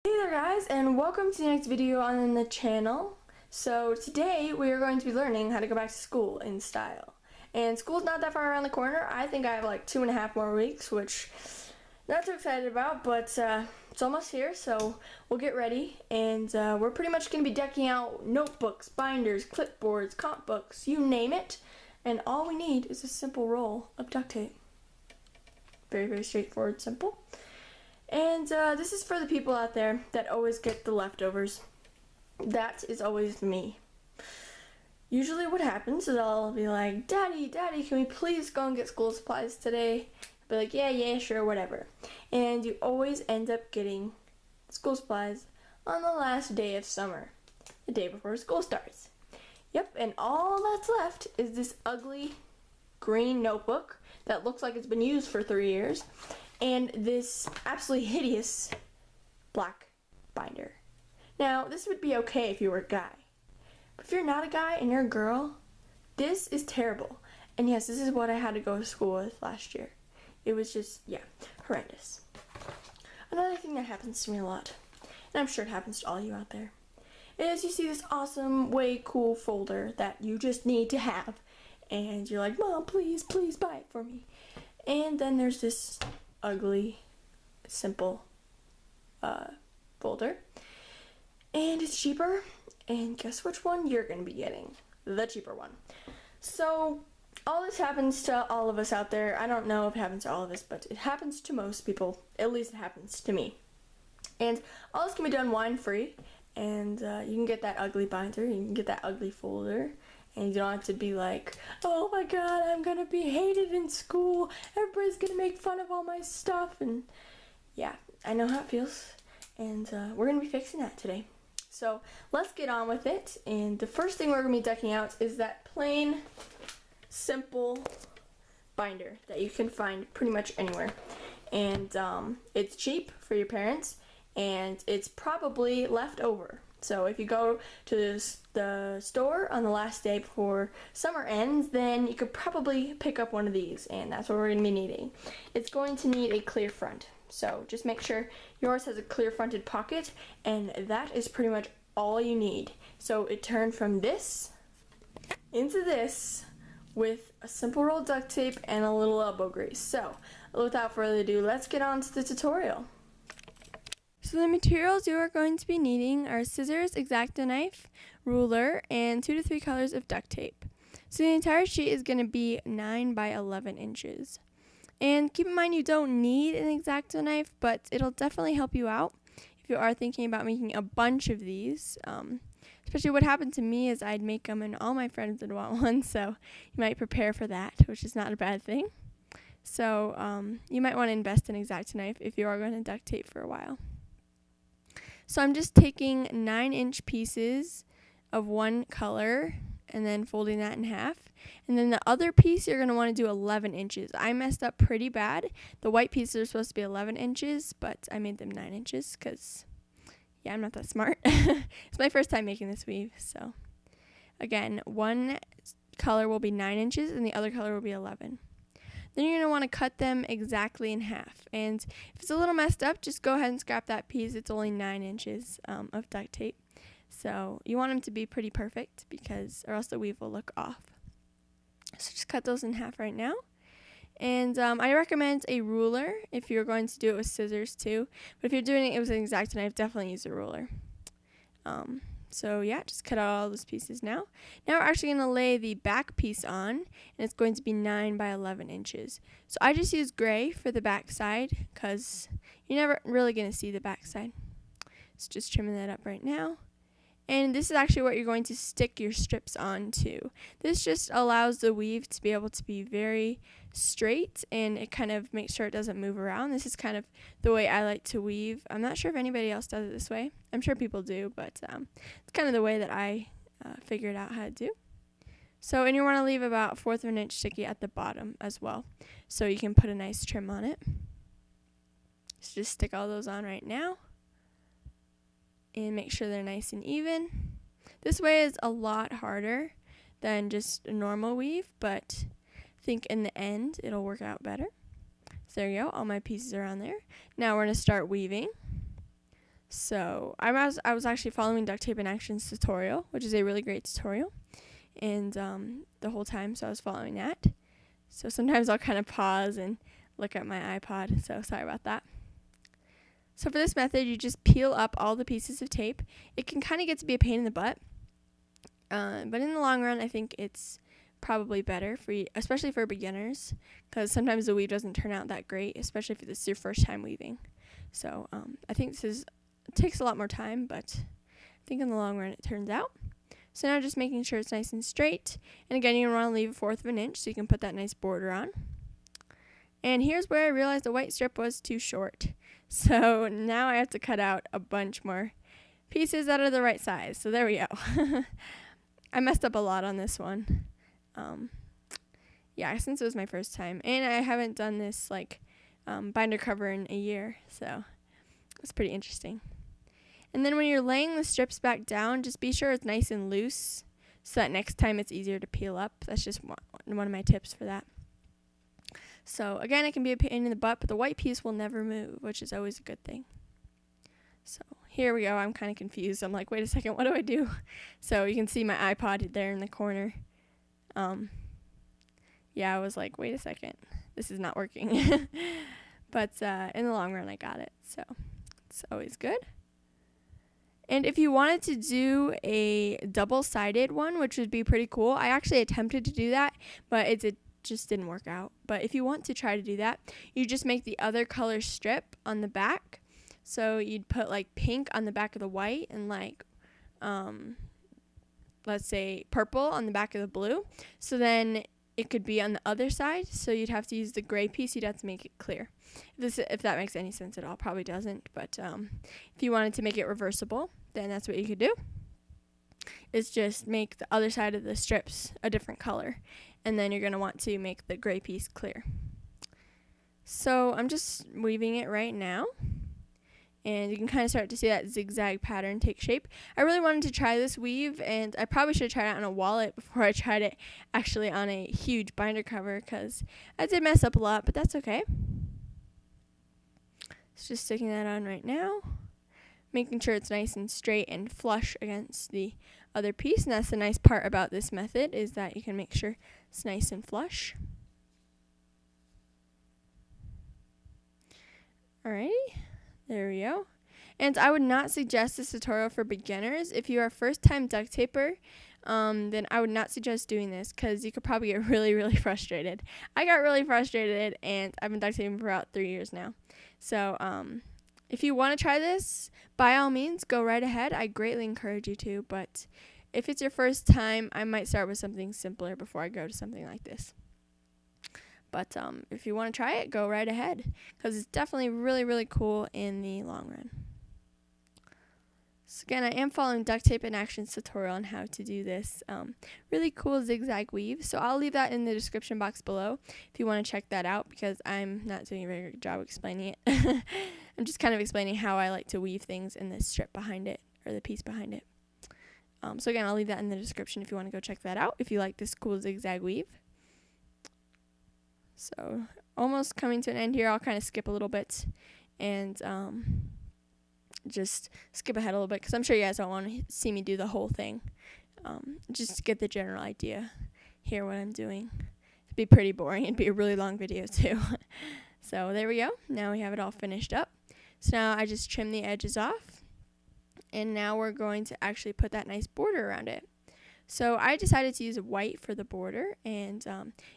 Hey there guys, and welcome to the next video on the channel. So today we are going to be learning how to go back to school in style. And school's not that far around the corner. I think I have like 2.5 more weeks, which I'm not too excited about, but it's almost here, so we'll get ready. And we're pretty much going to be decking out notebooks, binders, clipboards, comp books, you name it. And all we need is a simple roll of duct tape. Very, very straightforward, simple. And this is for the people out there that always get the leftovers. That is always me. Usually what happens is I'll be like, Daddy, can we please go and get school supplies today? I'll be like, yeah, sure, whatever. And you always end up getting school supplies on the last day of summer, the day before school starts. Yep, and all that's left is this ugly green notebook that looks like it's been used for 3 years. And this absolutely hideous black binder. Now, this would be okay if you were a guy. But if you're not a guy and you're a girl, this is terrible. And yes, this is what I had to go to school with last year. It was just, horrendous. Another thing that happens to me a lot, and I'm sure it happens to all you out there, is you see this awesome, way cool folder that you just need to have. And you're like, Mom, please buy it for me. And then there's this ugly, simple folder, and it's cheaper, and guess which one you're going to be getting? The cheaper one. So all this happens to all of us out there. I don't know if it happens to all of us, but it happens to most people. At least it happens to me. And all this can be done wine-free, and you can get that ugly binder, you can get that ugly folder. And you don't have to be like, oh my god, I'm going to be hated in school. Everybody's going to make fun of all my stuff. And yeah, I know how it feels. And we're going to be fixing that today. So let's get on with it. And the first thing we're going to be decking out is that plain, simple binder that you can find pretty much anywhere. And it's cheap for your parents. And it's probably left over. So if you go to the store on the last day before summer ends, then you could probably pick up one of these, and that's what we're going to be needing. It's going to need a clear front, so just make sure yours has a clear fronted pocket, and that is pretty much all you need. So it turned from this into this with a simple roll of duct tape and a little elbow grease. So without further ado, let's get on to the tutorial. So the materials you are going to be needing are scissors, X-Acto knife, ruler, and 2 to 3 colors of duct tape. So the entire sheet is going to be 9 by 11 inches. And keep in mind you don't need an X-Acto knife, but it'll definitely help you out if you are thinking about making a bunch of these. Especially what happened to me is I'd make them and all my friends would want one, so you might prepare for that, which is not a bad thing. So you might want to invest in an X-Acto knife if you are going to duct tape for a while. So I'm just taking 9-inch pieces of one color and then folding that in half. And then the other piece you're going to want to do 11 inches. I messed up pretty bad. The white pieces are supposed to be 11 inches, but I made them 9 inches because, I'm not that smart. It's my first time making this weave. So again, one color will be 9 inches and the other color will be 11. Then you're going to want to cut them exactly in half. And if it's a little messed up, just go ahead and scrap that piece. It's only 9 inches of duct tape. So you want them to be pretty perfect or else the weave will look off. So just cut those in half right now. And I recommend a ruler if you're going to do it with scissors too. But if you're doing it with an X-Acto knife, definitely use a ruler. So just cut out all those pieces now. Now we're actually going to lay the back piece on, and it's going to be 9 by 11 inches. So I just use gray for the back side because you're never really going to see the back side. So just trimming that up right now. And this is actually what you're going to stick your strips on to. This just allows the weave to be able to be very straight, and it kind of makes sure it doesn't move around. This is kind of the way I like to weave. I'm not sure if anybody else does it this way. I'm sure people do, but it's kind of the way that I figured out how to do. So, and you want to leave about 1/4 of an inch sticky at the bottom as well, so you can put a nice trim on it. So just stick all those on right now. And make sure they're nice and even. This way is a lot harder than just a normal weave, but I think in the end it'll work out better. So there you go, all my pieces are on there. Now we're going to start weaving. So I was actually following Duct Tape in Action's tutorial, which is a really great tutorial, and the whole time, so I was following that. So sometimes I'll kind of pause and look at my iPod, so sorry about that. So for this method, you just peel up all the pieces of tape. It can kind of get to be a pain in the butt, but in the long run, I think it's probably better for you, especially for beginners, because sometimes the weave doesn't turn out that great, especially if it's your first time weaving. So I think it takes a lot more time, but I think in the long run it turns out. So now just making sure it's nice and straight, and again you want to leave 1/4 of an inch so you can put that nice border on. And here's where I realized the white strip was too short. So now I have to cut out a bunch more pieces that are the right size. So there we go. I messed up a lot on this one. Yeah, since it was my first time. And I haven't done this binder cover in a year. So it's pretty interesting. And then when you're laying the strips back down, just be sure it's nice and loose so that next time it's easier to peel up. That's just one of my tips for that. So again, it can be a pain in the butt, but the white piece will never move, which is always a good thing. So here we go. I'm kind of confused. I'm like, wait a second, what do I do? So you can see my iPod there in the corner. Yeah, I was like, wait a second, this is not working. But in the long run, I got it. So it's always good. And if you wanted to do a double-sided one, which would be pretty cool, I actually attempted to do that, but it just didn't work out. But if you want to try to do that, you just make the other color strip on the back. So you'd put like pink on the back of the white and let's say purple on the back of the blue. So then it could be on the other side. So you'd have to use the gray piece. You'd have to make it clear. If that makes any sense at all, probably doesn't. But if you wanted to make it reversible, then that's what you could do. Is just make the other side of the strips a different color. And then you're going to want to make the gray piece clear. So I'm just weaving it right now. And you can kind of start to see that zigzag pattern take shape. I really wanted to try this weave, and I probably should have tried it on a wallet before I tried it actually on a huge binder cover, because I did mess up a lot, but that's okay. So just sticking that on right now. Making sure it's nice and straight and flush against the other piece. And that's the nice part about this method, is that you can make sure it's nice and flush. Alrighty. There we go. And I would not suggest this tutorial for beginners. If you are a first-time duct taper, then I would not suggest doing this, because you could probably get really, really frustrated. I got really frustrated, and I've been duct taping for about 3 years now. So if you want to try this, by all means, go right ahead. I greatly encourage you to. But if it's your first time, I might start with something simpler before I go to something like this. But if you want to try it, go right ahead, because it's definitely really, really cool in the long run. So again, I am following Duct Tape in Action's tutorial on how to do this really cool zigzag weave. So I'll leave that in the description box below if you want to check that out, because I'm not doing a very good job explaining it. I'm just kind of explaining how I like to weave things in the strip behind it, or the piece behind it. So again, I'll leave that in the description if you want to go check that out, if you like this cool zigzag weave. So almost coming to an end here. I'll kind of skip a little bit and just skip ahead a little bit, because I'm sure you guys don't want to see me do the whole thing. Just to get the general idea, hear what I'm doing. It'd be pretty boring. It'd be a really long video too. So there we go. Now we have it all finished up. So now I just trim the edges off, and now we're going to actually put that nice border around it. So I decided to use white for the border, and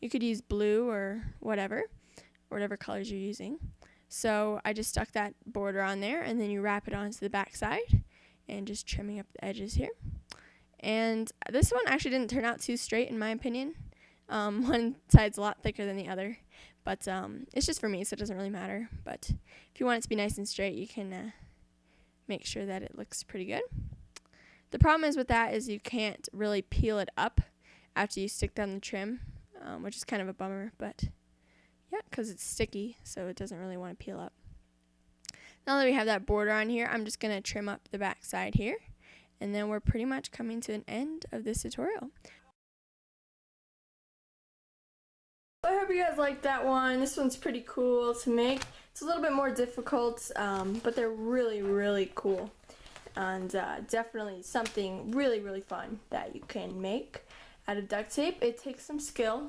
you could use blue or whatever colors you're using. So I just stuck that border on there, and then you wrap it onto the back side, and just trimming up the edges here. And this one actually didn't turn out too straight in my opinion. One side's a lot thicker than the other, but it's just for me, so it doesn't really matter. But if you want it to be nice and straight, you can make sure that it looks pretty good. The problem is with that is you can't really peel it up after you stick down the trim, which is kind of a bummer, but yeah, because it's sticky, so it doesn't really want to peel up. Now that we have that border on here, I'm just going to trim up the back side here, and then we're pretty much coming to an end of this tutorial. I hope you guys liked that one. This one's pretty cool to make. It's a little bit more difficult, but they're really, really cool. And definitely something really, really fun that you can make out of duct tape. It takes some skill,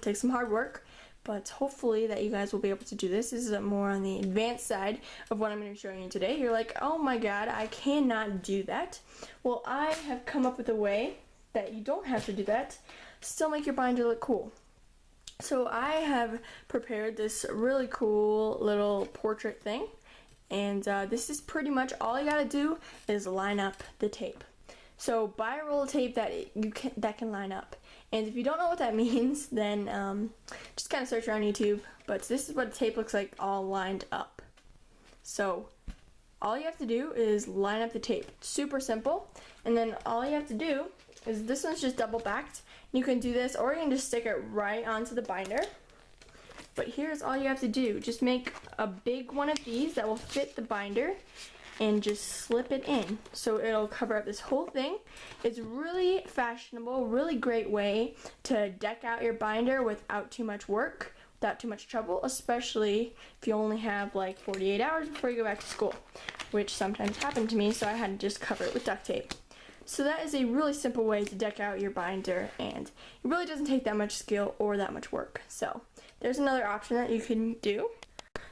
takes some hard work, but hopefully that you guys will be able to do this. This is more on the advanced side of what I'm going to be showing you today. You're like, oh my god, I cannot do that. Well, I have come up with a way that you don't have to do that, still make your binder look cool. So I have prepared this really cool little portrait thing, and this is pretty much all you gotta do is line up the tape. So buy a roll of tape that can line up. And if you don't know what that means, then just kind of search around YouTube. But this is what the tape looks like all lined up. So all you have to do is line up the tape. Super simple. And then all you have to do is, this one's just double backed. You can do this, or you can just stick it right onto the binder. But here's all you have to do. Just make a big one of these that will fit the binder and just slip it in so it'll cover up this whole thing. It's really fashionable, really great way to deck out your binder without too much work, without too much trouble, especially if you only have like 48 hours before you go back to school, which sometimes happened to me, so I had to just cover it with duct tape. So that is a really simple way to deck out your binder, and it really doesn't take that much skill or that much work. So there's another option that you can do.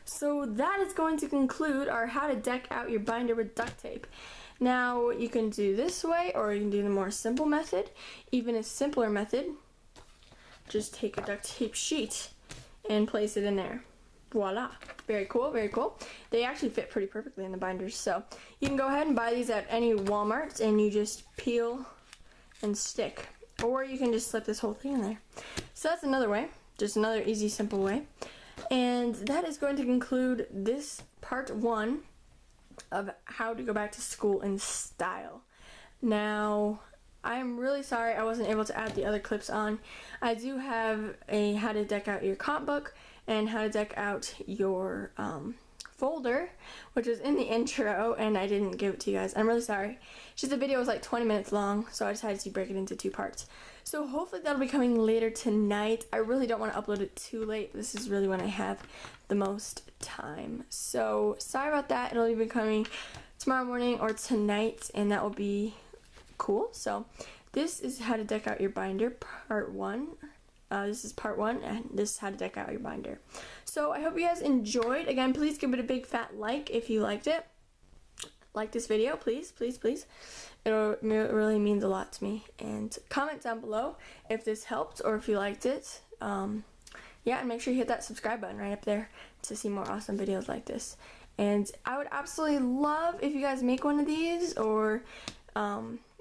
So that is going to conclude our how to deck out your binder with duct tape. Now you can do this way, or you can do the more simple method. Even a simpler method, just take a duct tape sheet and place it in there. Voila. Very cool, very cool. They actually fit pretty perfectly in the binders, so you can go ahead and buy these at any Walmart and you just peel and stick. Or you can just slip this whole thing in there. So that's another way, just another easy, simple way. And that is going to conclude this part 1 of how to go back to school in style. Now, I'm really sorry I wasn't able to add the other clips on. I do have a how to deck out your comp book and how to deck out your folder, which is in the intro, and I didn't give it to you guys. I'm really sorry. Just the video was like 20 minutes long, so I decided to break it into 2 parts. So hopefully that'll be coming later tonight. I really don't want to upload it too late. This is really when I have the most time. So sorry about that. It'll be coming tomorrow morning or tonight, and that will be cool. So this is how to deck out your binder, part 1. This is part 1, and this is how to deck out your binder. So I hope you guys enjoyed. Again, please give it a big fat like if you liked it. Like this video, please, please, please. It really means a lot to me. And comment down below if this helped or if you liked it. Yeah, and make sure you hit that subscribe button right up there to see more awesome videos like this. And I would absolutely love if you guys make one of these, or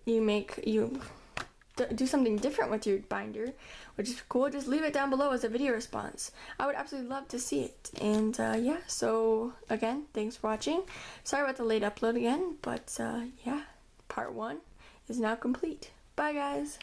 you do something different with your binder, which is cool. Just leave it down below as a video response. I would absolutely love to see it. And yeah, so again, thanks for watching. Sorry about the late upload again, but yeah, part 1 is now complete. Bye guys.